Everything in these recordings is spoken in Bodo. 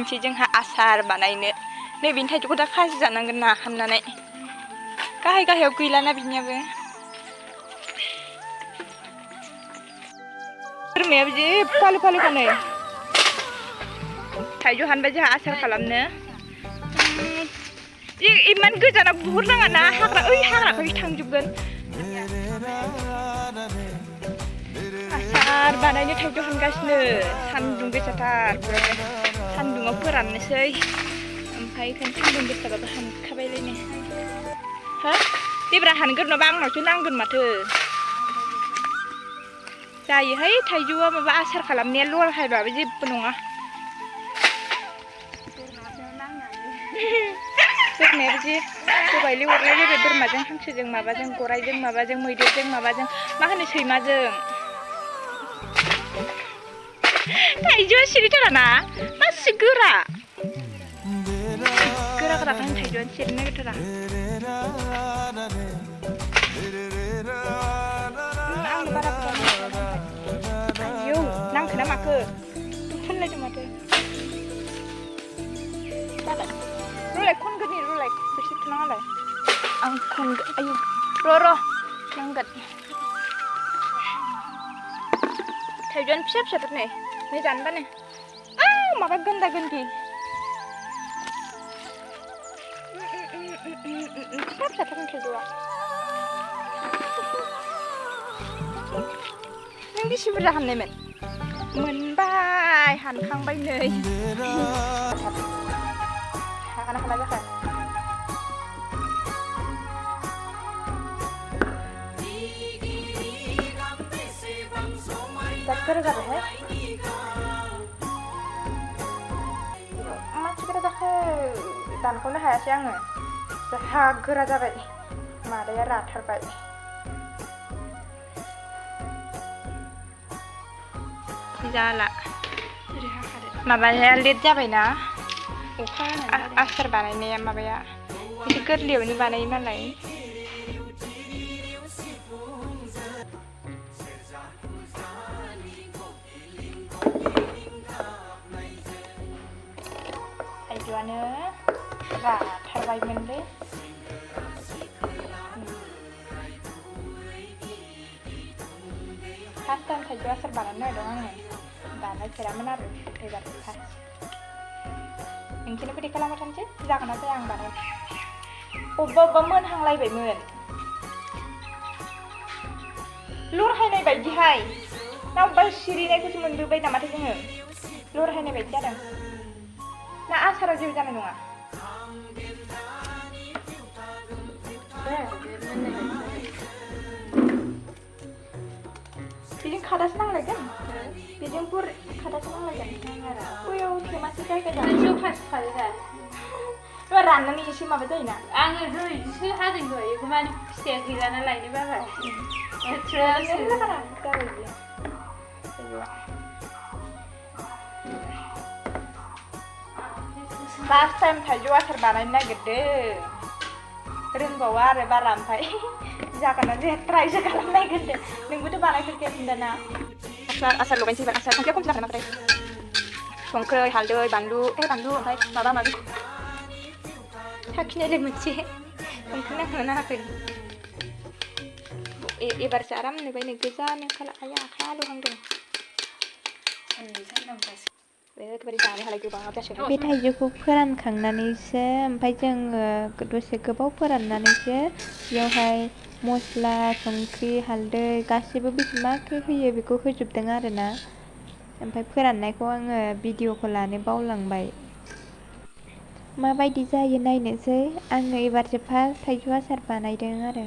मोनसे जोंहा आसार बानायनो नैबेनि थाइजौखौ दा खाजि जानांगोन ना हाननानै गाहाय गाहायाव गैलाना बिनियाबो बोरमायाबो जि फालो फालोखा नै थाइजौ हानबाय जोंहा आसार खालामनो इमान गोजानाव बुहरनाङा ना हाग्रा हाग्राखौ थांजोबगोन आसार बानायनो थाइजौ हानगासिनो सान्दुं गोसाथार सान्दुङाव फोराननोसै ओमफ्राय सान्दुं गोसाबाबो हानखाबायलायनो हो देब्रा हानगोरनोबा आंनावसो नांगोन माथो जायोहाय थाइजौआ माबा आसार खालामनाया लरहायबाबो जेबो नङा बोरमायाबो जि गोबायले अरलायलायबाय बोरमाजों हांसोजों माबाजों गरायजों माबाजों मैदेरजों माबाजों मा होनो सैमाजों थाइजौआ सिरिथाराना मासि गोरा गोरा गोराखायनो थाइजौआनो सिरिनो नागिरथारा आंनो बारा आयौ नांखोना माखो फुनलायदों माथो जाबाय रुलाय खनगोरनि रुलाय बेसे थुनाङालाय आं खनगोन आयौ र' नांगोन थाइजौआनो फिसा फिसाथार नै जानोबानो माबा गोन्दा गोन्दि फिसा फिसाथार थाइजौआ नों बेसे बुरजा हाननायमोन मोनबाय हानखांबाय नै हागोना हाला जाखो जा गोरा जाबायहाय मानसि गोरा जाखो दानख'नो हायासै आङो जा गोरा जाबाय मादाया राथारबाय जाला माबाया लेट जाबायना अखा आसार बानायनाया माबाया एसे गोरलैयावनो बानायो नालाय थाइजौआनो राथारबायमोनलै फार्स्ट टाइम थाइजौ आसार बानायनो नागिरदों आङो बानायफेरामोन आरो एबार फार्स्ट नोंसोरनो बिदि खालामबाय थानोसै जागोन ना जाया आं बानाय अबेबा मोनहांलायबायमोन लरहायनाय बायदिहाय ना अबेबा सिरिनायखौसो मोनबोबाय नामाथाय जोङो लरहायनाय बायदि जादों ना आसाराव जेबो जानाय नङा बेजों खादासो नांलायगोन बेजों खादासो नांलायगोन बैयाव थेमासो जायगा जायो राननानै एसे माबा जायोना आङो दहायसो हादों दहाय माने फिथाइया गैलाना लायनो बाबाय फार्स्ट टाइम थाइजौ आसार बानायनो नागिरदों रोंबावा आरो बारा ओमफ्राय जागोन ना जाया ट्राइसो खालामनो नागिरदों नोंबोथ' बानायफेरखायाखै दाना आसार लगायनोसै आसार संख्रिया खम जागोन ओमफ्राय संख्रै हालदै बानलु ओमफ्राय माबा माबि साखिनायलाय मोनसे संख्रि नांगोन नाङाखै एबारसो आराम नुबाय नै गोजानो आखाइया लुहांदों बे थाइजौखौ फोरानखांनानैसो ओमफ्राय जोङो दसे गोबाव फोराननानैसो बेयावहाय मस्ला संख्रि हालदै गासिबो बेसेबांखौ होयो बेखौ होजोबदों आरोना ओमफ्राय फोराननायखौ आङो भिडिअखौ लानो बावलांबाय माबायदि जायो नायनोसै आङो एबारसो फार्स्ट थाइजौ आसार बानायदों आरो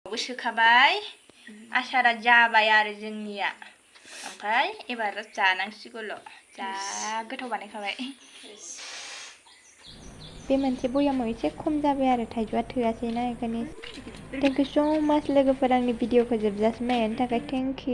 सोखाबाय आसारा जाबाय आरो जोंनिया ओमफ्राय एबार जानांसिगौल' जा गोथाव बानायखाबाय बे मोनसे बयामाव एसे खम जाबाय आरो थाइजौआ थोआसैना ओंखायनो थेंक इउ स' माच लोगोफोर आंनि भिडिअखौ जोबजासिम नायनायनि थाखाय थेंक इउ